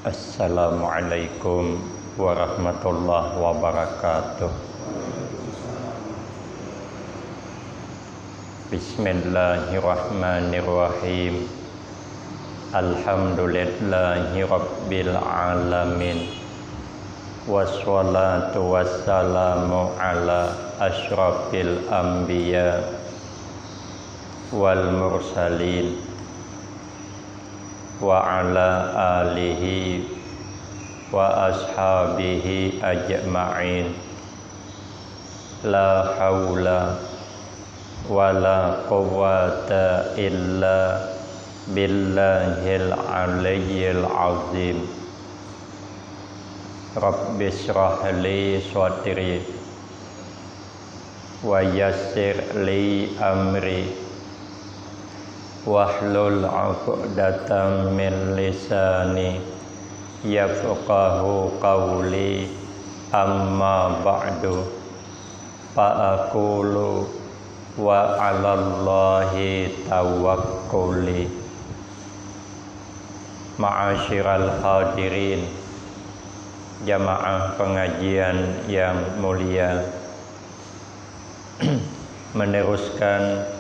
Assalamualaikum warahmatullahi wabarakatuh. Bismillahirrahmanirrahim. Alhamdulillahi rabbil alamin. Wassalatu wassalamu ala asyrafil anbiya wal mursalin wa ala alihi wa ashabihi ajma'in. La haula wa la quwwata illa billahil aliyyil azim. Rabbi shrah li sadri wa yassir li amri wahlul 'uqdatam min lisani yafqahu qawli. Amma ba'du, fa aqulu wa 'alallahi tawakkuli. Ma'asyiral hadirin, jamaah pengajian yang mulia, meneruskan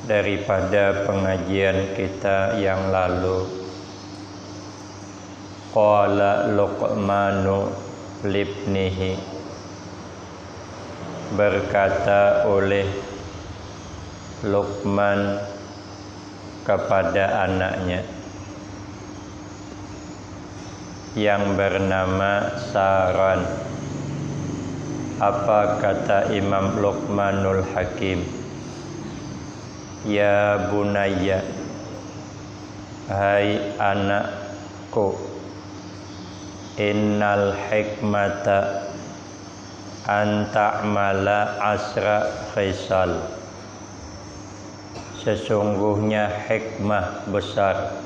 daripada pengajian kita yang lalu. Qala Luqmanu libnihi, berkata oleh Luqman kepada anaknya yang bernama Saran. Apa kata Imam Luqmanul Hakim? Ya bunayya, hai anakku, innal hikmata an ta'mala asra khisal. Sesungguhnya hikmah besar,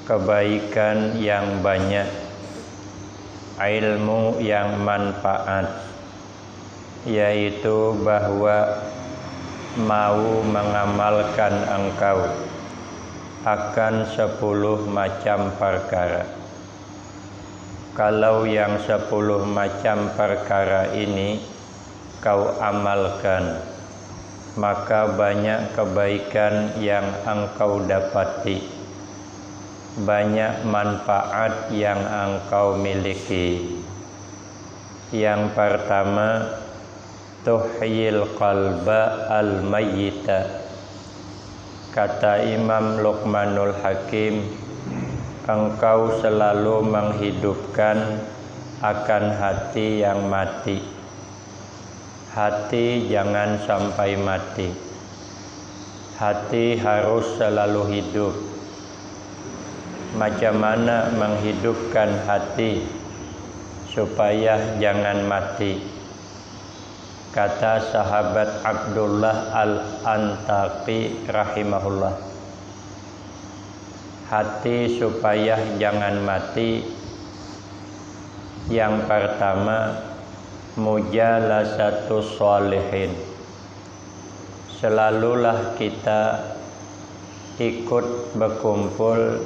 kebaikan yang banyak, ilmu yang manfaat, yaitu bahwa mau mengamalkan engkau akan 10 macam perkara. Kalau yang 10 macam perkara ini kau amalkan, maka banyak kebaikan yang engkau dapati, banyak manfaat yang engkau miliki. Yang pertama, tuhyil qalba al-mayyita. Kata Imam Luqmanul Hakim, engkau selalu menghidupkan akan hati yang mati. Hati jangan sampai mati. Hati harus selalu hidup. Macam mana menghidupkan hati supaya jangan mati? Kata sahabat Abdullah al-Antaqi rahimahullah, hati supaya jangan mati, yang pertama mujalasatus sholihin. Selalulah kita ikut berkumpul,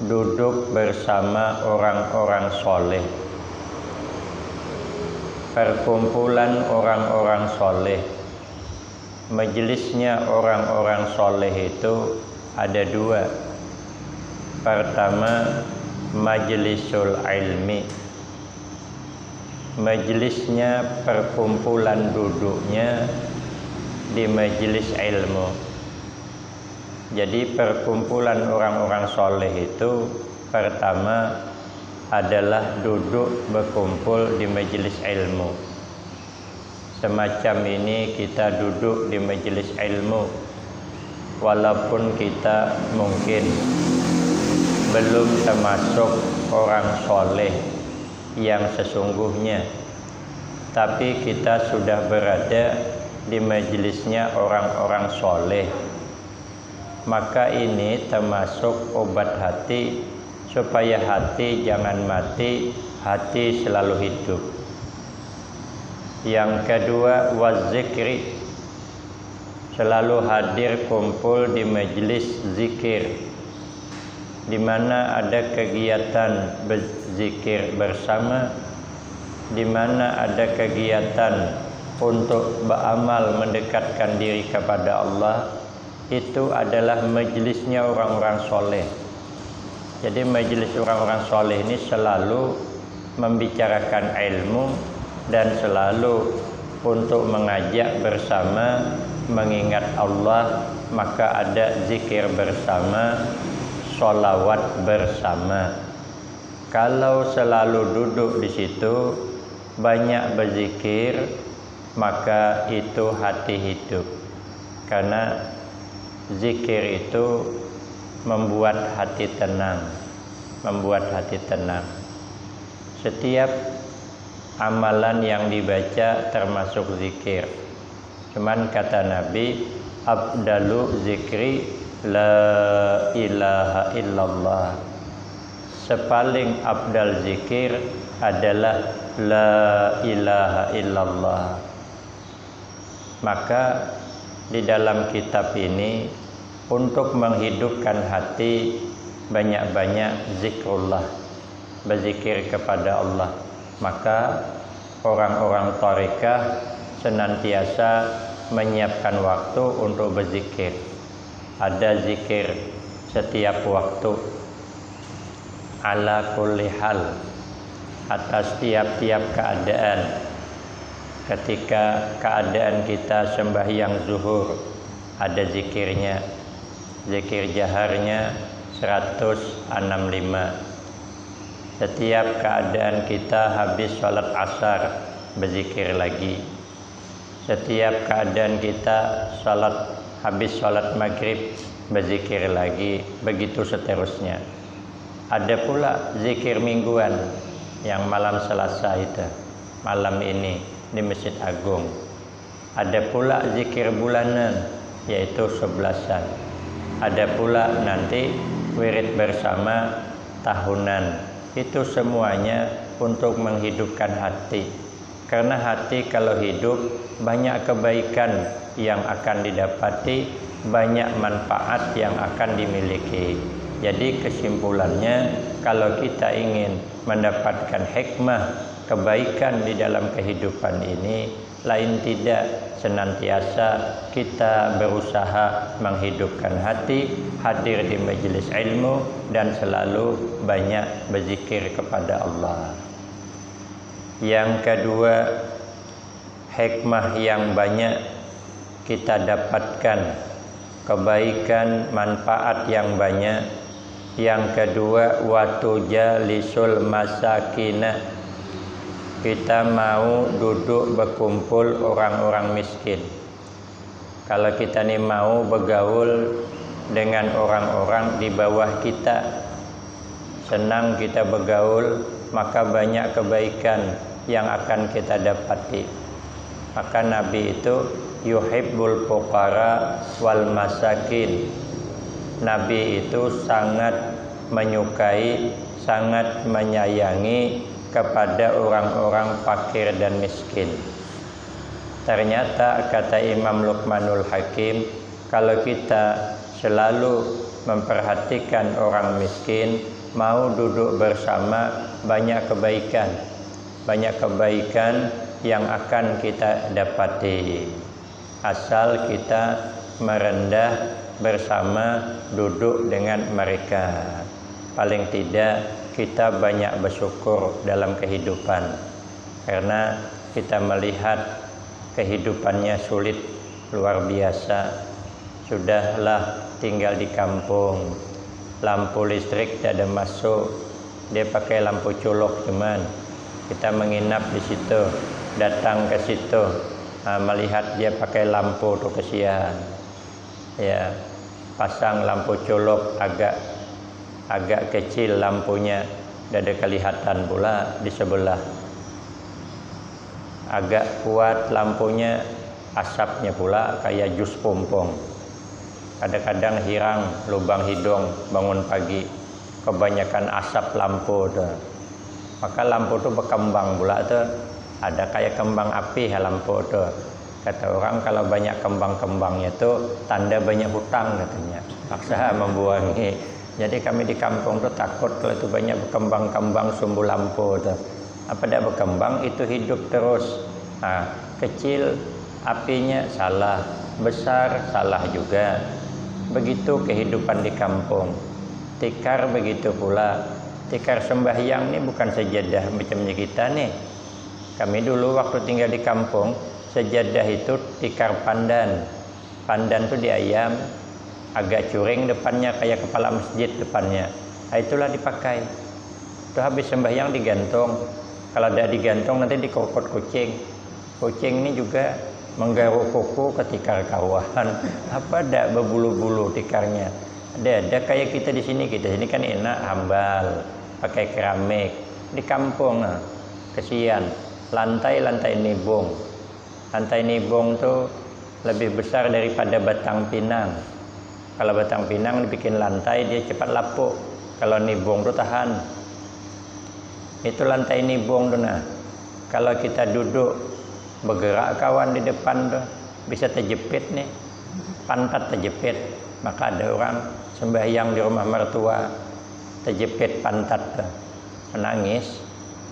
duduk bersama orang-orang soleh. Perkumpulan orang-orang soleh, majelisnya orang-orang soleh itu ada 2. Pertama, majlisul ilmi. Majelisnya, perkumpulan duduknya di majelis ilmu. Jadi perkumpulan orang-orang soleh itu pertama adalah duduk berkumpul di majelis ilmu. Semacam ini kita duduk di majelis ilmu, walaupun kita mungkin belum termasuk orang soleh yang sesungguhnya, tapi kita sudah berada di majelisnya orang-orang soleh. Maka ini termasuk obat hati, supaya hati jangan mati, hati selalu hidup. Yang kedua, wazikri, selalu hadir kumpul di majelis zikir. di mana ada kegiatan berzikir bersama, di mana ada kegiatan untuk beramal mendekatkan diri kepada Allah, itu adalah majelisnya orang-orang soleh. Jadi majelis orang-orang soleh ini selalu membicarakan ilmu dan selalu untuk mengajak bersama mengingat Allah, maka ada zikir bersama, sholawat bersama. Kalau selalu duduk di situ banyak berzikir, maka itu hati hidup. Karena zikir itu membuat hati tenang, membuat hati tenang. Setiap amalan yang dibaca termasuk zikir. Cuman kata Nabi, abdalu zikri la ilaha illallah. Sepaling abdal zikir adalah la ilaha illallah. Maka di dalam kitab ini untuk menghidupkan hati banyak-banyak zikrullah, berzikir kepada Allah. Maka orang-orang tarekah senantiasa menyiapkan waktu untuk berzikir. Ada zikir setiap waktu, ala kulli hal, atas tiap-tiap keadaan. Ketika keadaan kita sembahyang zuhur, ada zikirnya. Zikir jaharnya 165. Setiap keadaan kita habis sholat asar, berzikir lagi. Setiap keadaan kita habis sholat maghrib, berzikir lagi. Begitu seterusnya. Ada pula zikir mingguan yang malam Selasa itu, malam ini di Masjid Agung. Ada pula zikir bulanan, yaitu 11-an. Ada pula nanti wirid bersama tahunan. Itu semuanya untuk menghidupkan hati. Karena hati kalau hidup, banyak kebaikan yang akan didapati, banyak manfaat yang akan dimiliki. Jadi kesimpulannya, kalau kita ingin mendapatkan hikmah, kebaikan di dalam kehidupan ini, lain tidak senantiasa kita berusaha menghidupkan hati, hadir di majelis ilmu, dan selalu banyak berzikir kepada Allah. Yang kedua, hikmah yang banyak kita dapatkan, kebaikan, manfaat yang banyak. Yang kedua, watu jalisul masakinah, kita mau duduk berkumpul orang-orang miskin. Kalau kita ni mau bergaul dengan orang-orang di bawah kita, senang kita bergaul, maka banyak kebaikan yang akan kita dapati. Maka Nabi itu yuhibbul fuqara wal masakin. Nabi itu sangat menyukai, sangat menyayangi kepada orang-orang fakir dan miskin. Ternyata kata Imam Luqmanul Hakim, kalau kita selalu memperhatikan orang miskin, mau duduk bersama, banyak kebaikan. Banyak kebaikan yang akan kita dapati. Asal kita merendah bersama, duduk dengan mereka. Paling tidak kita banyak bersyukur dalam kehidupan, karena kita melihat kehidupannya sulit luar biasa. Sudahlah tinggal di kampung, lampu listrik tidak ada masuk, dia pakai lampu colok cuman. Kita menginap di situ, datang ke situ, melihat dia pakai lampu tuh kesian. Ya, pasang lampu colok agak kecil lampunya, tidak ada kelihatan pula di sebelah. Agak kuat lampunya, asapnya pula kayak jus pompong. Kadang-kadang hirang lubang hidung bangun pagi, kebanyakan asap lampu tuh. Maka lampu tuh berkembang pula tuh, ada kayak kembang api lampu tuh. Kata orang kalau banyak kembang-kembangnya tuh tanda banyak hutang katanya. Paksa membuangi Jadi kami di kampung tuh takut kalau itu banyak berkembang-kembang sumbu lampu tuh. Apa tidak berkembang itu hidup terus. Nah, kecil apinya salah, besar salah juga. Begitu kehidupan di kampung. Tikar begitu pula. Tikar sembahyang ini bukan sejadah macamnya kita nih. Kami dulu waktu tinggal di kampung, sejadah itu tikar pandan. Pandan itu di ayam, agak curing depannya kayak kepala masjid depannya. Nah, itulah dipakai. Itu habis sembahyang digantung. Kalau tidak digantung nanti dikokot kucing. Kucing ini juga menggaruk kuku ke tikar kawahan. Apa tidak berbulu-bulu tikarnya? Ada kayak kita di sini kan enak hambal, pakai keramik. Di kampung nah, kesian. Lantai nibung. Lantai nibung tuh lebih besar daripada batang pinang. Kalau batang pinang dibikin lantai dia cepat lapuk. Kalau nibung tuh tahan. Itu lantai nibung tuh nah. Kalau kita duduk bergerak kawan di depan tuh bisa terjepit nih. Pantat terjepit. Maka ada orang sembahyang di rumah mertua terjepit pantat tuh. Menangis.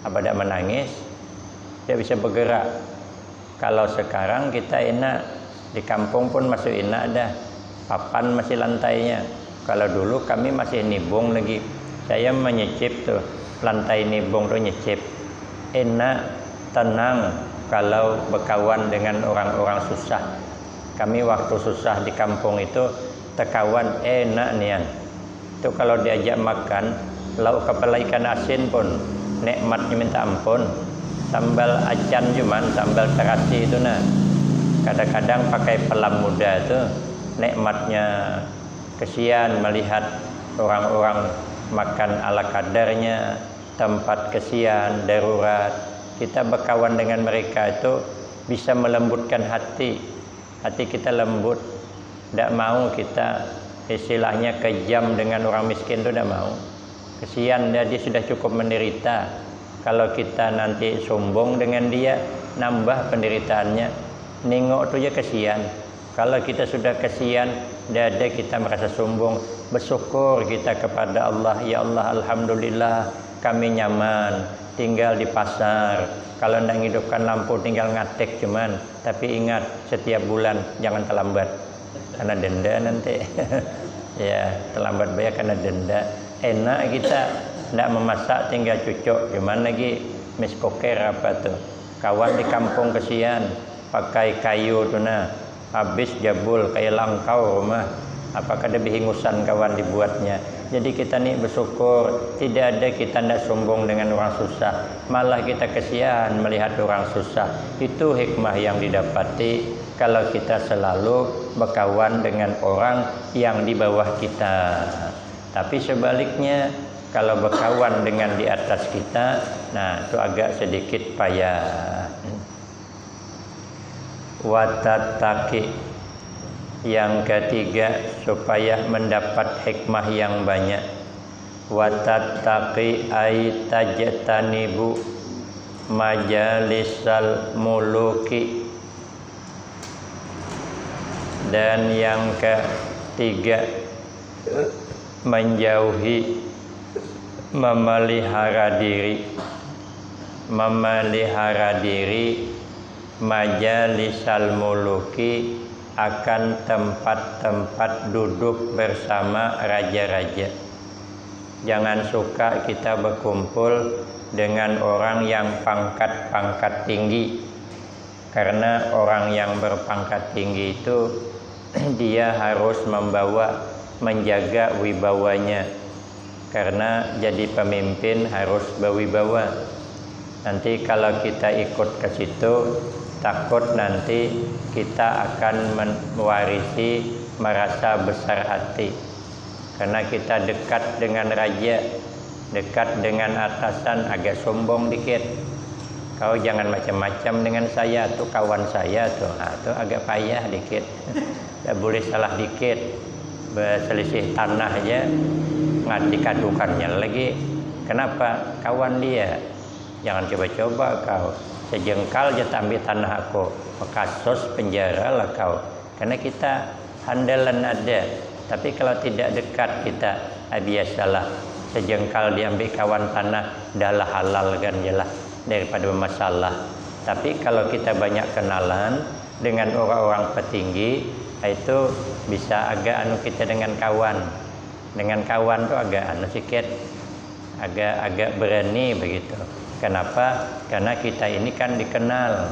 Apa tidak menangis? Dia bisa bergerak. Kalau sekarang kita enak di kampung pun masih enak dah. Papan masih lantainya. Kalau dulu kami masih nibung lagi. Saya menyicip tuh. Lantai nibung tuh nyicip. Enak, tenang kalau berkawan dengan orang-orang susah. Kami waktu susah di kampung itu terkawan enak nian. Itu kalau diajak makan, lauk kepala ikan asin pun nikmatnya minta ampun. Sambal acan cuman, sambal terasi itu nah. Kadang-kadang pakai pelam muda itu nikmatnya. Kesian melihat orang-orang makan ala kadarnya, tempat kesian, darurat. Kita berkawan dengan mereka itu bisa melembutkan hati. Hati kita lembut. Tidak mau kita istilahnya kejam dengan orang miskin itu tidak mau. Kesian dia sudah cukup menderita. Kalau kita nanti sombong dengan dia, nambah penderitaannya. Nengok tu je kesian. Kalau kita sudah kesian, dada kita merasa sombong. Bersyukur kita kepada Allah. Ya Allah, alhamdulillah kami nyaman tinggal di pasar. Kalau nak hidupkan lampu tinggal ngatek cuman. Tapi ingat setiap bulan jangan terlambat. Karena denda nanti. Ya, terlambat bayar karena denda. Enak kita tidak memasak tinggal cucuk. Cuman lagi miskoker apa tuh. Kawan di kampung kesian pakai kayu tuh nah. Habis jabul kayak langkau rumah. Apakah ada bihingusan kawan dibuatnya. Jadi kita nih bersyukur. Tidak ada kita tidak sombong dengan orang susah. Malah kita kesian melihat orang susah. Itu hikmah yang didapati kalau kita selalu berkawan dengan orang yang di bawah kita. Tapi sebaliknya kalau berkawan dengan di atas kita, nah itu agak sedikit payah. Watataki, yang ketiga supaya mendapat hikmah yang banyak. Watataki ay tajtanibu majalisal muluki. Dan yang ketiga menjauhi memelihara diri majalisal muluki akan tempat-tempat duduk bersama raja-raja. Jangan suka kita berkumpul dengan orang yang pangkat-pangkat tinggi. Karena orang yang berpangkat tinggi itu dia harus menjaga wibawanya. Karena jadi pemimpin harus berwibawa. Nanti kalau kita ikut ke situ, takut nanti kita akan mewarisi merasa besar hati. Karena kita dekat dengan raja, dekat dengan atasan, agak sombong dikit. Kau jangan macam-macam dengan saya, tuh kawan saya tuh. Nah, tuh agak payah dikit. Tak boleh salah dikit. Berselisih tanah aja nggak dikadukannya lagi. Kenapa? Kawan dia. Jangan coba-coba kau. Sejengkal je ambil tanah aku. Kasus penjara lah kau. Karena kita handalan ada. Tapi kalau tidak dekat kita, biasalah, sejengkal diambil kawan tanah dah halal kan jelah daripada bermasalah. Tapi kalau kita banyak kenalan dengan orang-orang petinggi, itu bisa agak kita dengan kawan tuh agak sedikit agak berani begitu. Kenapa? Karena kita ini kan dikenal,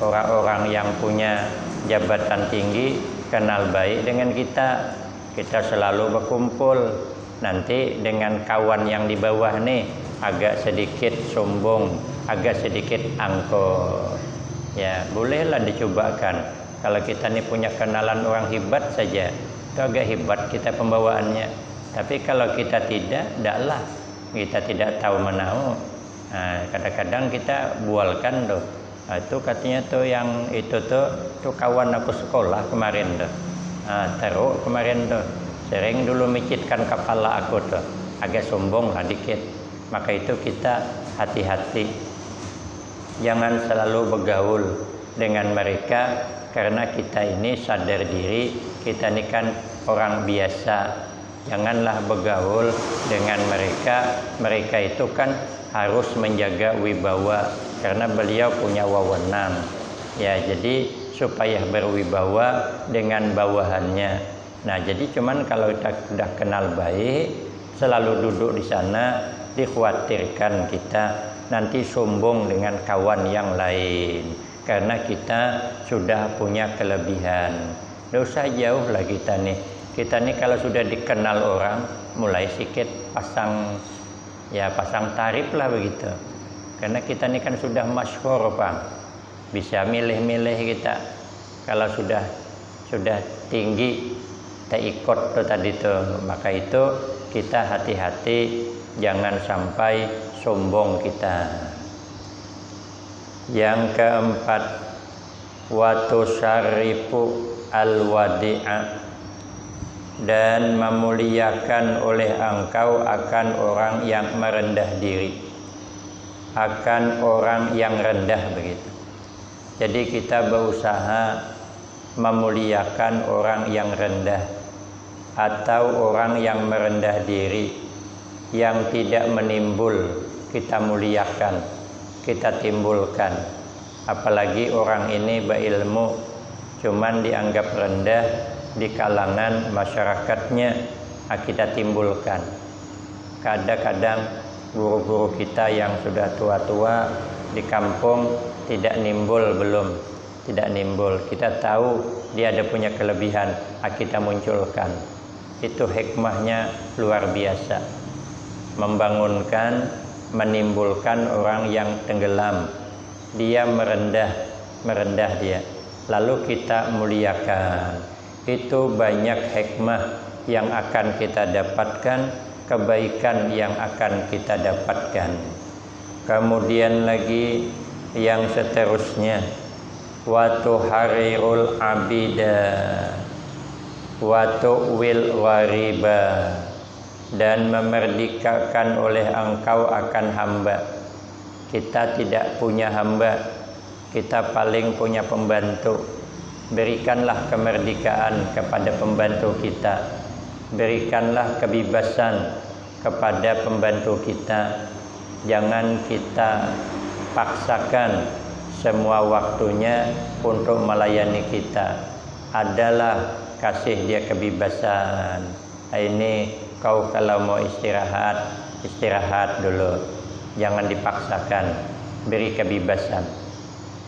orang-orang yang punya jabatan tinggi kenal baik dengan kita selalu berkumpul. Nanti dengan kawan yang di bawah nih agak sedikit sombong, agak sedikit angkuh, ya bolehlah dicobakan. Kalau kita nih punya kenalan orang hebat saja, itu agak hebat kita pembawaannya. Tapi kalau kita tidaklah, kita tidak tahu menau. Nah, kadang-kadang kita bualkan tuh. Nah, itu katanya tuh yang itu tuh kawan aku sekolah kemarin tuh. Teruk kemarin tuh. Sering dulu micitkan kepala aku tuh. Agak sombong lah dikit. Maka itu kita hati-hati. Jangan selalu bergaul dengan mereka, karena kita ini sadar diri, kita ini kan orang biasa. Janganlah bergaul dengan mereka. Mereka itu kan harus menjaga wibawa, karena beliau punya wewenang. Ya, jadi supaya berwibawa dengan bawahannya. Nah, jadi cuman kalau kita sudah kenal baik, selalu duduk di sana, dikhawatirkan kita nanti sombong dengan kawan yang lain, karena kita sudah punya kelebihan. Tidak usah jauh lah kita nih kalau sudah dikenal orang, mulai sedikit pasang tarif lah begitu. Karena kita ini kan sudah masyhur, Bang. Bisa milih-milih kita. Kalau sudah tinggi, kita ikut tuh tadi tuh. Maka itu kita hati-hati, jangan sampai sombong kita. Yang keempat, watu syarifu al-wadi'a, dan memuliakan oleh engkau akan orang yang merendah diri, akan orang yang rendah begitu. Jadi kita berusaha memuliakan orang yang rendah atau orang yang merendah diri, yang tidak menimbul kita muliakan, kita timbulkan. Apalagi orang ini berilmu, cuman dianggap rendah di kalangan masyarakatnya, kita timbulkan. Kadang-kadang guru-guru kita yang sudah tua-tua di kampung tidak nimbul. Kita tahu dia ada punya kelebihan, kita munculkan. Itu hikmahnya luar biasa. Membangunkan, menimbulkan orang yang tenggelam. Dia merendah dia. Lalu kita muliakan. Itu banyak hikmah yang akan kita dapatkan, kebaikan yang akan kita dapatkan. Kemudian lagi yang seterusnya, wa tuharirul abida wa tu'wil ghariba, dan memerdekakan oleh engkau akan hamba. Kita tidak punya hamba, kita paling punya pembantu. Berikanlah kemerdekaan kepada pembantu kita, berikanlah kebebasan kepada pembantu kita. Jangan kita paksakan semua waktunya untuk melayani kita. Adalah kasih dia kebebasan. Ini kau kalau mau istirahat dulu, jangan dipaksakan, beri kebebasan.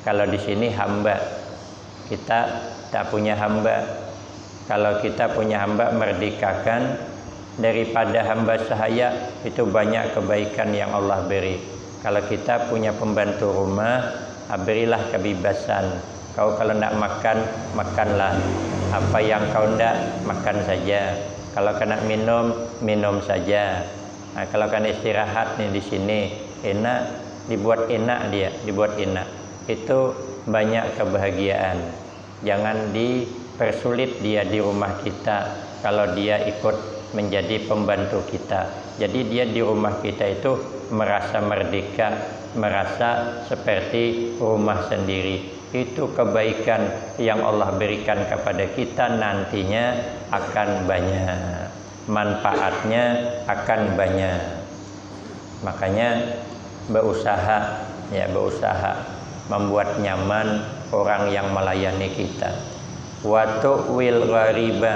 Kalau di sini hamba, kita tak punya hamba. Kalau kita punya hamba, merdekakan. Daripada hamba sahaya, itu banyak kebaikan yang Allah beri. Kalau kita punya pembantu rumah, berilah kebebasan. Kau kalau nak makan, makanlah. Apa yang kau nak, makan saja. Kalau kena minum saja. Nah, kalau kena istirahat nih di sini, enak, dibuat enak. Itu banyak kebahagiaan. Jangan dipersulit dia di rumah kita kalau dia ikut menjadi pembantu kita. Jadi dia di rumah kita itu merasa merdeka, merasa seperti rumah sendiri. Itu kebaikan yang Allah berikan kepada kita, nantinya akan banyak. manfaatnya akan banyak. Makanya berusaha membuat nyaman orang yang melayani kita. Wa tu'wil ghariba,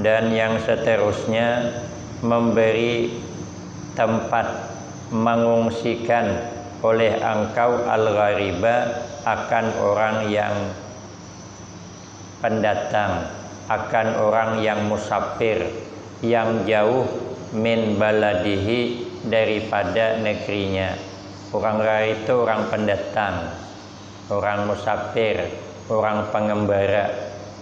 dan yang seterusnya memberi tempat mengungsikan oleh engkau al-ghariba akan orang yang pendatang, akan orang yang musafir, yang jauh min baladihi, daripada negerinya. Orang gharib itu orang pendatang, orang musafir, orang pengembara.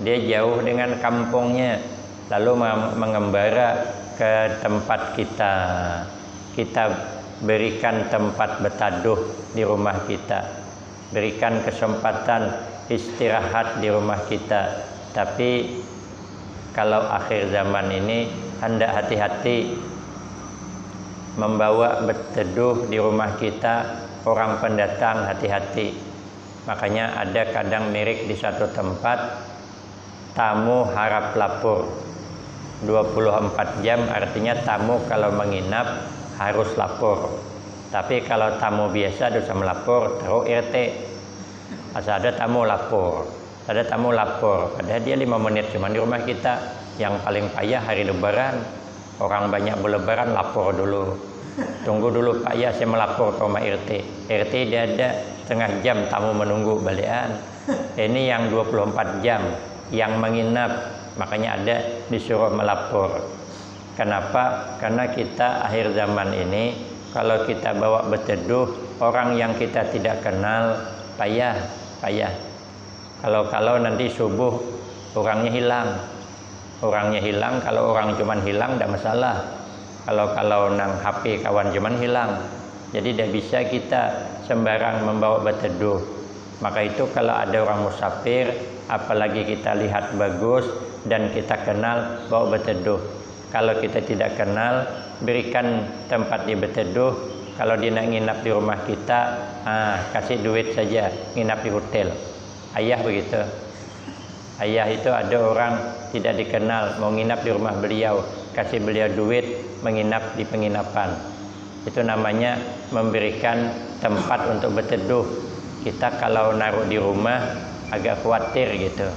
Dia jauh dengan kampungnya, lalu mengembara ke tempat kita. Kita berikan tempat bertaduh di rumah kita, berikan kesempatan istirahat di rumah kita. Tapi kalau akhir zaman ini hendak hati-hati membawa berteduh di rumah kita orang pendatang, hati-hati. Makanya ada kadang mirik di satu tempat, tamu harap lapor 24 jam, artinya tamu kalau menginap harus lapor. Tapi kalau tamu biasa dosa melapor, taruh RT. Asal ada tamu lapor, ada tamu lapor. Padahal dia 5 menit cuma di rumah kita. Yang paling payah hari Lebaran, orang banyak berlebaran, lapor dulu. Tunggu dulu Pak ya, saya melapor ke rumah RT. RT dia ada setengah jam tamu menunggu balian. Ini yang 24 jam yang menginap, makanya ada disuruh melapor. Kenapa? Karena kita akhir zaman ini kalau kita bawa berteduh orang yang kita tidak kenal, payah. Kalau nanti subuh orangnya hilang. Kalau orang cuman hilang tidak masalah. Kalau nang HP kawan cuman hilang, jadi tidak bisa kita sembarang membawa berteduh. Maka itu kalau ada orang musafir, apalagi kita lihat bagus dan kita kenal, bawa berteduh. Kalau kita tidak kenal, berikan tempat dia berteduh. Kalau dia nak nginap di rumah kita, kasih duit saja, nginap di hotel. Ayah begitu. Ayah itu ada orang tidak dikenal mau nginap di rumah beliau, kasih beliau duit menginap di penginapan. Itu namanya memberikan tempat untuk berteduh. Kita kalau naruh di rumah agak khawatir gitu.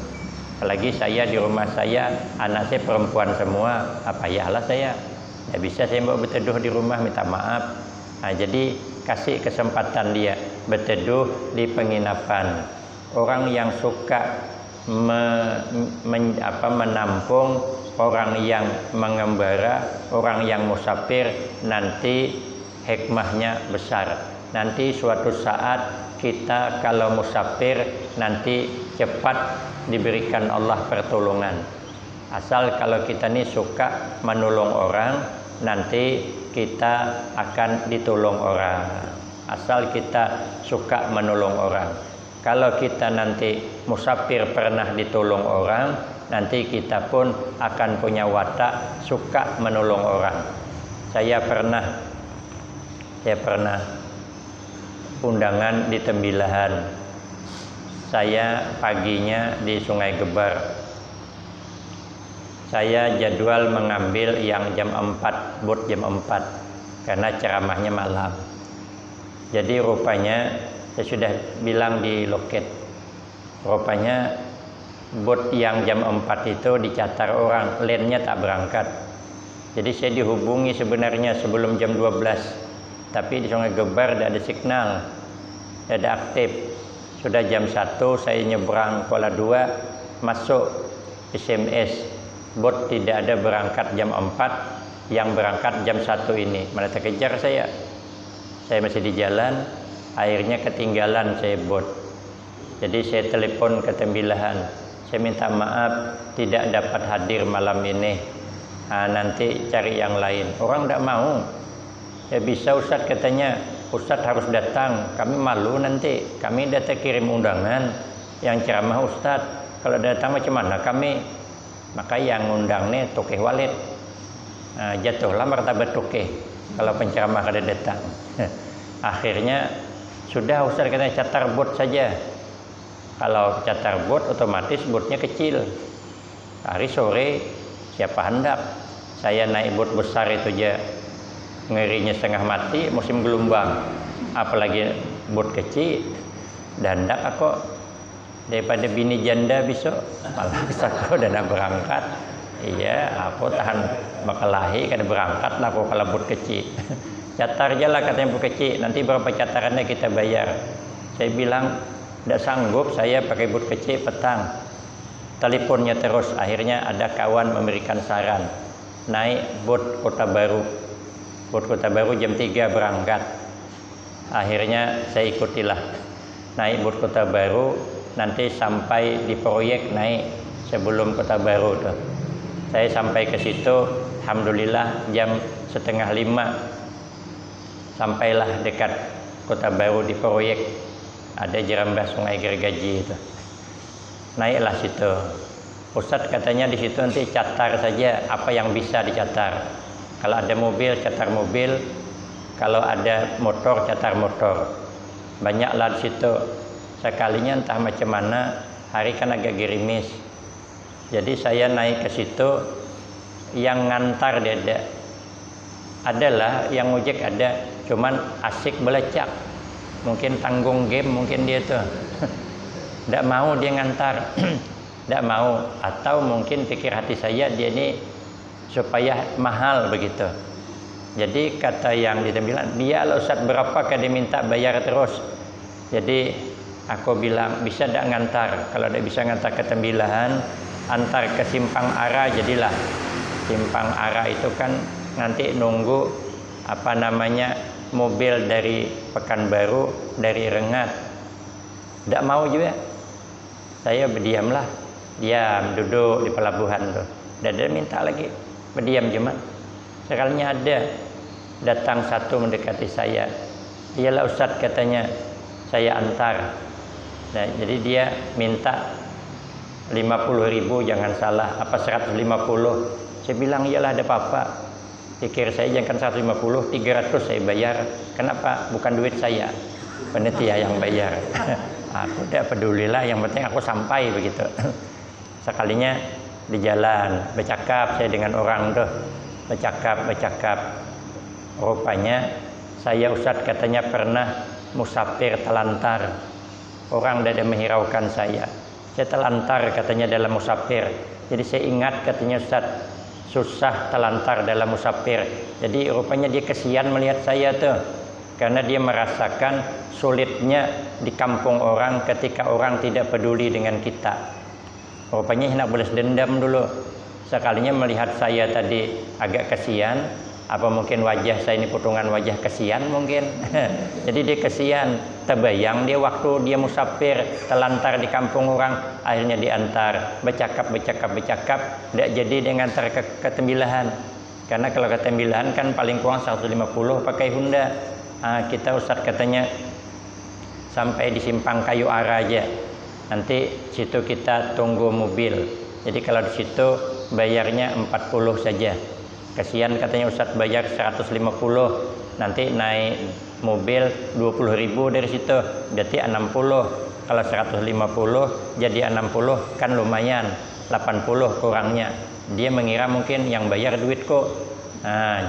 Apalagi saya di rumah saya, anak saya perempuan semua, apa yalah saya. Ya bisa saya mau berteduh di rumah, minta maaf. Jadi kasih kesempatan dia berteduh di penginapan. Orang yang suka menampung orang yang mengembara, orang yang musafir, nanti hikmahnya besar. Nanti suatu saat kita kalau musafir nanti cepat diberikan Allah pertolongan. Asal kalau kita ini suka menolong orang, nanti kita akan ditolong orang. Asal kita suka menolong orang. Kalau kita nanti musafir pernah ditolong orang, nanti kita pun akan punya watak suka menolong orang. Saya pernah undangan di Tembilahan. Saya paginya di Sungai Gebar. Saya jadwal mengambil yang jam 4, bot jam 4 karena ceramahnya malam. Jadi rupanya saya sudah bilang di loket, rupanya bot yang jam 4 itu dicatar orang, lainnya tak berangkat. Jadi saya dihubungi sebenarnya sebelum jam 12, tapi di Sungai Gebar tidak ada signal, tidak ada aktif. Sudah jam 1 saya nyebrang Kuala 2, masuk SMS, bot tidak ada berangkat jam 4, yang berangkat jam 1 ini. Mana terkejar saya masih di jalan. Akhirnya ketinggalan saya bot. Jadi saya telepon ke Tembilahan. Saya minta maaf tidak dapat hadir malam ini. Nanti cari yang lain. Orang tidak mau. Ya bisa Ustaz katanya. Ustaz harus datang. Kami malu nanti. Kami datang kirim undangan. Yang ceramah Ustaz. Kalau datang macam mana kami? Maka yang undang nih Tokeh Walid. Jatuhlah martabat Tokeh. Kalau penceramah kada datang. Akhirnya sudah Ustaz katanya catar bot saja. Kalau catar bot otomatis botnya kecil. Hari sore siapa hendak Saya naik bot besar itu aja ngerinya setengah mati, musim gelombang. Apalagi bot kecil, dandak aku daripada bini janda besok malah aku dan berangkat. Iya, aku tahan bakalahi kada berangkat lah aku kalau bot kecil. Catar aja lah katanya bot kecil, nanti berapa catarannya kita bayar. Saya bilang tidak sanggup saya pakai bot kecil petang. Teleponnya terus, akhirnya ada kawan memberikan saran naik bot Kota Baru. Bot Kota Baru jam 3 berangkat. Akhirnya saya ikutilah naik bot Kota Baru, nanti sampai di proyek naik sebelum Kota Baru tuh. Saya sampai ke situ, alhamdulillah jam 4:30 sampailah dekat Kota Baru di proyek. Ada jerambah Sungai Gergaji itu. Naiklah situ. Ustadz katanya di situ nanti catar saja apa yang bisa dicatar. Kalau ada mobil, catar mobil. Kalau ada motor, catar motor. Banyaklah di situ. Sekalinya entah macam mana, hari kan agak gerimis. Jadi saya naik ke situ, yang ngantar dia adalah yang ojek ada, cuman asik belecak. Mungkin tanggung game, mungkin dia tuh. Tidak mau dia ngantar. Tidak mau, atau mungkin pikir hati saya dia ini supaya mahal begitu. Jadi kata yang dia bilang, dia Ustaz berapa kan dia minta bayar terus. Jadi aku bilang bisa tidak ngantar. Kalau tidak bisa ngantar ke Tembilahan, antar ke Simpang Ara jadilah. Simpang Ara itu kan nanti nunggu apa namanya mobil dari Pekanbaru, dari Rengat. Tidak mau juga. Saya berdiamlah. Diam, duduk di pelabuhan tuh. Dan dia minta lagi, berdiam cuma. Sekalinya ada datang satu mendekati saya. Iyalah Ustadz katanya, saya antar. Nah, jadi dia minta 50.000 jangan salah, apa 150. Saya bilang iyalah ada apa-apa. Pikir saya jangan 150, 300 saya bayar. Kenapa? Bukan duit saya. Panitia yang bayar. Aku tidak pedulilah, yang penting aku sampai begitu. Sekalinya di jalan bercakap saya dengan orang tuh, bercakap. Rupanya saya Ustadz katanya pernah musafir telantar. Orang tidak menghiraukan saya. Saya telantar katanya dalam musafir. Jadi saya ingat katanya Ustadz, susah telantar dalam musafir. Jadi rupanya dia kesian melihat saya tuh, karena dia merasakan sulitnya di kampung orang ketika orang tidak peduli dengan kita. Rupanya hendak balas dendam dulu. Sekalinya melihat saya tadi agak kesian, apa mungkin wajah saya ini potongan wajah kesian mungkin. Jadi dia kesian, terbayang dia waktu dia musafir telantar di kampung orang, akhirnya diantar, bercakap, tidak jadi dia ngantar ke Tembilahan. Karena kalau ke Tembilahan kan paling kurang 150 pakai Honda. Kita Ustadz katanya sampai di Simpang Kayu Ara aja. Nanti situ kita tunggu mobil. Jadi kalau di situ bayarnya 40 saja. Kasihan katanya Ustadz bayar 150. Nanti naik mobil 20.000 dari situ. Berarti 60. Kalau 150 jadi 60 kan lumayan. 80 kurangnya. Dia mengira mungkin yang bayar duit kok.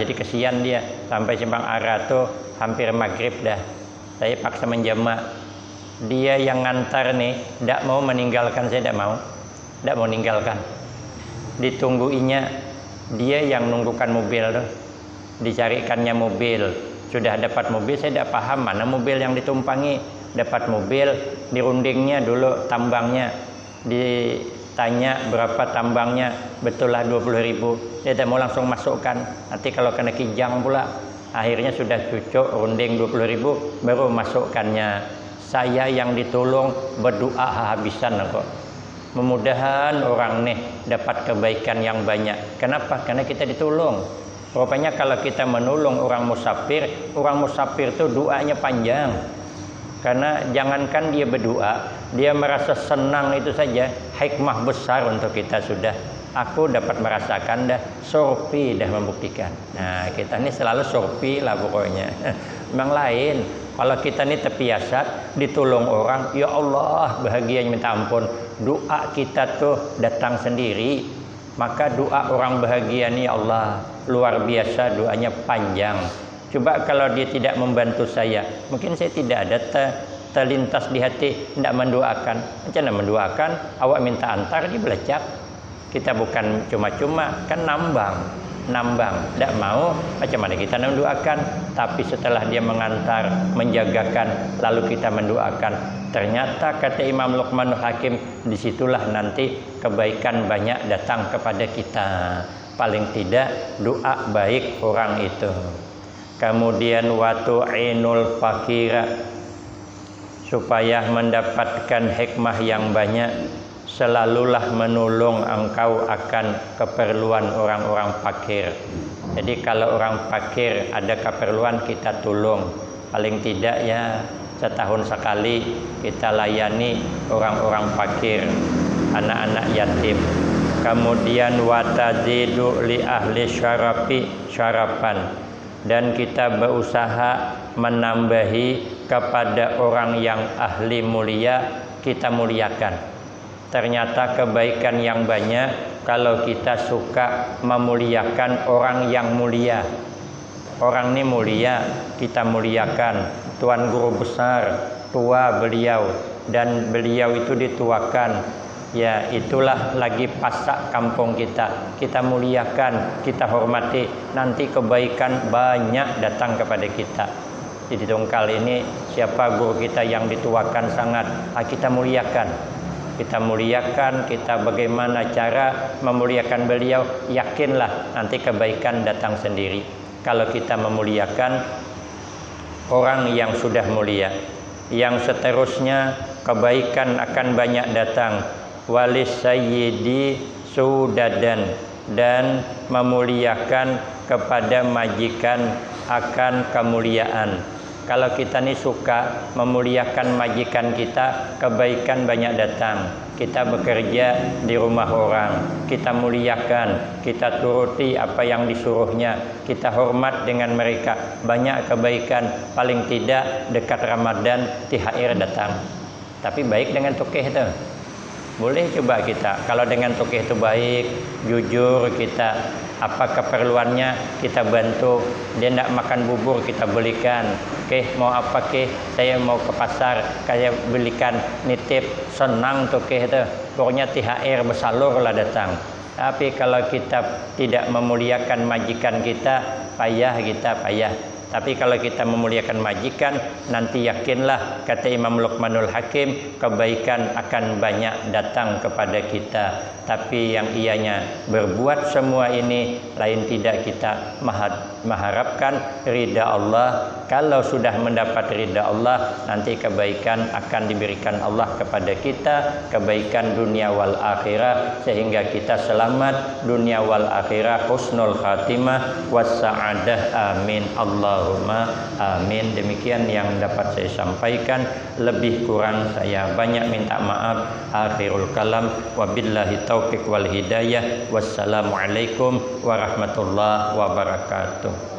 Jadi kasihan dia. Sampai Simpang Ara tuh hampir maghrib dah. Saya paksa menjamak. Dia yang ngantar nih tidak mau meninggalkan saya, tidak mau meninggalkan. Ditungguinya dia yang nunggukan mobil tuh, dicarikannya mobil. Sudah dapat mobil, saya tidak paham mana mobil yang ditumpangi. Dapat mobil, dirundingnya dulu tambangnya, ditanya berapa tambangnya, betul lah 20.000. Dia tidak mau langsung masukkan, nanti kalau kena kijang pula. Akhirnya sudah cucuk runding 20.000, baru masukkannya. Saya yang ditolong berdoa habisan kok. Mudah-mudahan orang nih dapat kebaikan yang banyak. Kenapa? Karena kita ditolong. Rupanya kalau kita menolong orang musafir itu doanya panjang. Karena jangankan dia berdoa, dia merasa senang itu saja hikmah besar untuk kita sudah. Aku dapat merasakan dah, surpi dah membuktikan. Nah, kita ini selalu surpi lah pokoknya. Memang lain. Kalau kita ini terbiasa ditolong orang, ya Allah bahagianya minta ampun. Doa kita tuh datang sendiri. Maka doa orang bahagia ni Allah luar biasa, doanya panjang. Coba kalau dia tidak membantu saya, mungkin saya tidak ada terlintas di hati tidak mendoakan. Macam mana mendoakan? Awak minta antar dia belecak. Kita bukan cuma-cuma, kan nambang. Tidak mau, macam mana kita mendoakan? Tapi setelah dia mengantar, menjagakan, lalu kita mendoakan. Ternyata kata Imam Luqmanul Hakim, disitulah nanti kebaikan banyak datang kepada kita. Paling tidak doa baik orang itu. Kemudian watu'inul fakira, supaya mendapatkan hikmah yang banyak, selalulah menolong engkau akan keperluan orang-orang fakir. Jadi kalau orang fakir ada keperluan kita tolong. Paling tidak ya setahun sekali kita layani orang-orang fakir, anak-anak yatim. Kemudian watazidu li ahli syarapan, dan kita berusaha menambahi kepada orang yang ahli mulia, kita muliakan. Ternyata kebaikan yang banyak kalau kita suka memuliakan orang yang mulia. Orang ini mulia, kita muliakan. Tuan Guru Besar, tua beliau, dan beliau itu dituakan. Ya, itulah lagi pasak kampung kita. Kita muliakan, kita hormati. Nanti kebaikan banyak datang kepada kita. Jadi Tungkal ini siapa guru kita yang dituakan sangat, kita muliakan. Kita muliakan, kita bagaimana cara memuliakan beliau, yakinlah nanti kebaikan datang sendiri. Kalau kita memuliakan orang yang sudah mulia, yang seterusnya kebaikan akan banyak datang. Walis sayyidi sudadan, dan memuliakan kepada majikan akan kemuliaan. Kalau kita ni suka memuliakan majikan kita, kebaikan banyak datang. Kita bekerja di rumah orang, kita muliakan, kita turuti apa yang disuruhnya, kita hormat dengan mereka, banyak kebaikan. Paling tidak dekat Ramadan THR datang. Tapi baik dengan tukih itu. Boleh coba kita, kalau dengan tukih itu baik, jujur, kita apa keperluannya kita bantu. Dia nak makan bubur kita belikan. Mau apa saya mau ke pasar, saya belikan, nitip, senang tukih itu. Pokoknya THR bersalurlah datang. Tapi kalau kita tidak memuliakan majikan kita, payah kita, payah. Tapi kalau kita memuliakan majikan, nanti yakinlah kata Imam Luqmanul Hakim, kebaikan akan banyak datang kepada kita. Tapi yang ianya berbuat semua ini, lain tidak kita mengharapkan ridha Allah. Kalau sudah mendapat ridha Allah, nanti kebaikan akan diberikan Allah kepada kita, kebaikan dunia wal akhirah, sehingga kita selamat dunia wal akhirah, husnul khatimah wassa'adah. Amin Allahumma amin. Demikian yang dapat saya sampaikan, lebih kurang saya banyak minta maaf. Akhirul kalam, wabillahi taufiq wal hidayah. Wassalamualaikum warahmatullahi wabarakatuh.